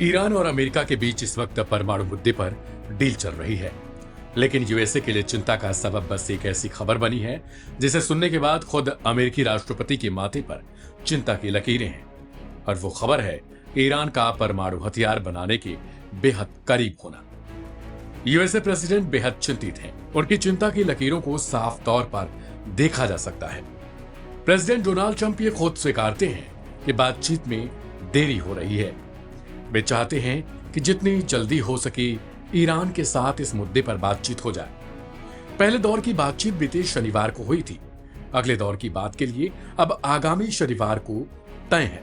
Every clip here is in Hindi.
ईरान और अमेरिका के बीच इस वक्त परमाणु मुद्दे पर डील चल रही है, लेकिन यूएसए के लिए चिंता का सबब बस एक ऐसी खबर बनी है जिसे सुनने के बाद खुद अमेरिकी राष्ट्रपति के माथे पर चिंता की लकीरें हैं। और वो खबर है ईरान का परमाणु हथियार बनाने के बेहद करीब होना। यूएसए प्रेसिडेंट बेहद चिंतित हैं। उनकी चिंता की लकीरों को साफ तौर पर देखा जा सकता है। प्रेसिडेंट डोनाल्ड ट्रंप ये खुद स्वीकारते हैं कि बातचीत में देरी हो रही है। वे चाहते हैं कि जितनी जल्दी हो सके ईरान के साथ इस मुद्दे पर बातचीत हो जाए। पहले दौर की बातचीत बीते शनिवार को हुई थी। अगले दौर की बात के लिए अब आगामी शनिवार को तय है।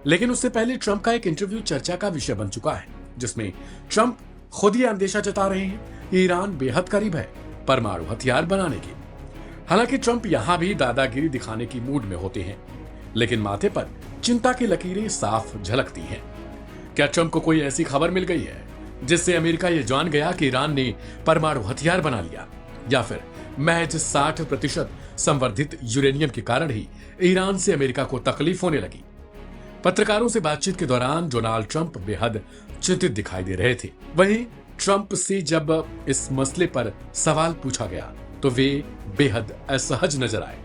लेकिन उससे पहले ट्रंप का एक इंटरव्यू चर्चा का विषय बन चुका है, जिसमें ट्रंप खुद ही अंदेशा जता रहे हैं कि ईरान बेहद करीब है परमाणु हथियार बनाने के। हालांकि ट्रंप यहां भी दादागिरी दिखाने की मूड में होते हैं, लेकिन माथे पर चिंता की लकीरें साफ झलकती हैं। क्या ट्रंप को कोई ऐसी खबर मिल गई है जिससे अमेरिका ये जान गया कि ईरान ने परमाणु हथियार बना लिया, या फिर महज 60% संवर्धित यूरेनियम के कारण ही ईरान से अमेरिका को तकलीफ होने लगी? पत्रकारों से बातचीत के दौरान डोनाल्ड ट्रंप बेहद चिंतित दिखाई दे रहे थे। वहीं ट्रंप से जब इस मसले पर सवाल पूछा गया तो वे बेहद असहज नजर आए।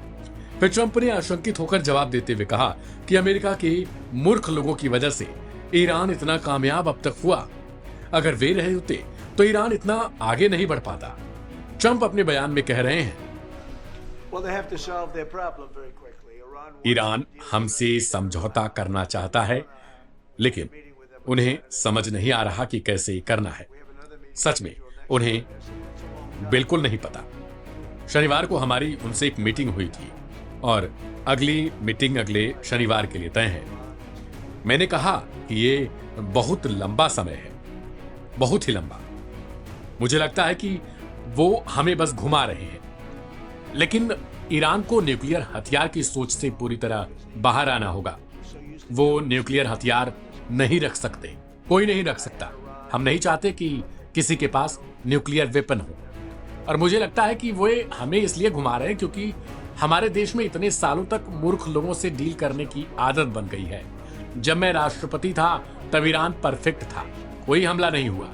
फिर ट्रंप ने आशंकित होकर जवाब देते हुए कहा कि अमेरिका के मूर्ख लोगों की वजह से ईरान इतना कामयाब अब तक हुआ। अगर वे रहे होते तो ईरान इतना आगे नहीं बढ़ पाता। ट्रंप अपने बयान में कह रहे हैं, ईरान हमसे समझौता करना चाहता है, लेकिन उन्हें समझ नहीं आ रहा कि कैसे करना है। सच में उन्हें बिल्कुल नहीं पता। शनिवार को हमारी उनसे एक मीटिंग हुई थी और अगली मीटिंग अगले शनिवार के लिए तय है। मैंने कहा कि ये बहुत लंबा समय है, बहुत ही लंबा। मुझे लगता है कि वो हमें बस घुमा रहे हैं। लेकिन ईरान को न्यूक्लियर हथियार की सोच से पूरी तरह बाहर आना होगा। वो न्यूक्लियर हथियार नहीं रख सकते, कोई नहीं रख सकता। हम नहीं चाहते कि किसी के पास न्यूक्लियर वेपन हो। और मुझे लगता है कि वो हमें इसलिए घुमा रहे हैं क्योंकि हमारे देश में इतने सालों तक मूर्ख लोगों से डील करने की आदत बन गई है। जब मैं राष्ट्रपति था तब ईरान परफेक्ट था, कोई हमला नहीं हुआ।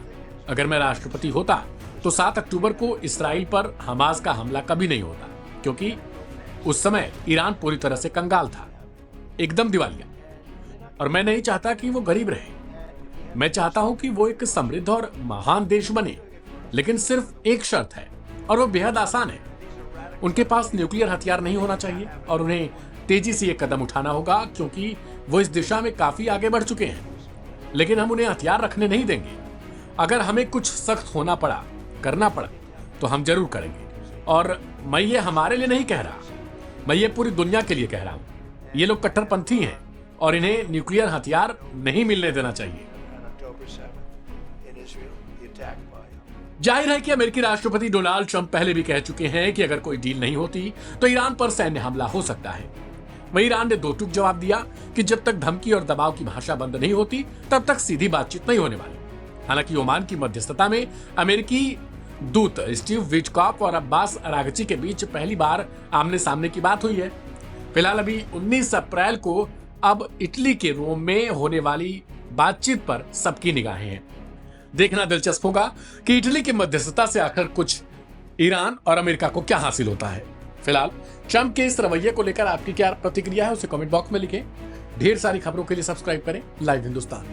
अगर मैं राष्ट्रपति होता तो 7 अक्टूबर को इसराइल पर हमास का हमला कभी नहीं होता, क्योंकि उस समय ईरान पूरी तरह से कंगाल था, एकदम दिवालिया। और मैं नहीं चाहता कि वो गरीब रहे। मैं चाहता हूं कि वो एक समृद्ध और महान देश बने, लेकिन सिर्फ एक शर्त है और वो बेहद आसान है। उनके पास न्यूक्लियर हथियार नहीं होना चाहिए और उन्हें तेजी से ये कदम उठाना होगा, क्योंकि वो इस दिशा में काफी आगे बढ़ चुके हैं। लेकिन हम उन्हें हथियार रखने नहीं देंगे। अगर हमें कुछ सख्त होना पड़ा, करना पड़ा, तो हम जरूर करेंगे। और मैं ये हमारे लिए नहीं कह रहा, मैं ये पूरी दुनिया के लिए कह रहा हूं। ये लोग कट्टरपंथी हैं और इन्हें न्यूक्लियर हथियार नहीं मिलने देना चाहिए। जाहिर है कि अमेरिकी राष्ट्रपति डोनाल्ड ट्रंप पहले भी कह चुके हैं कि अगर कोई डील नहीं होती तो ईरान पर सैन्य हमला हो सकता है। वहीं ईरान ने दो टूक जवाब दिया कि जब तक धमकी और दबाव की भाषा बंद नहीं होती तब तक सीधी बातचीत नहीं होने वाली। हालांकि ओमान की मध्यस्थता में अमेरिकी दूत स्टीव विटकॉफ और अब्बास अरागची के बीच पहली बार आमने सामने की बात हुई है। फिलहाल अभी 19 अप्रैल को अब इटली के रोम में होने वाली बातचीत पर सबकी निगाहें हैं। देखना दिलचस्प होगा कि इटली की मध्यस्थता से आखिर कुछ ईरान और अमेरिका को क्या हासिल होता है। फिलहाल ट्रंप के इस रवैये को लेकर आपकी क्या प्रतिक्रिया है उसे कमेंट बॉक्स में लिखें। ढेर सारी खबरों के लिए सब्सक्राइब करें लाइव हिंदुस्तान।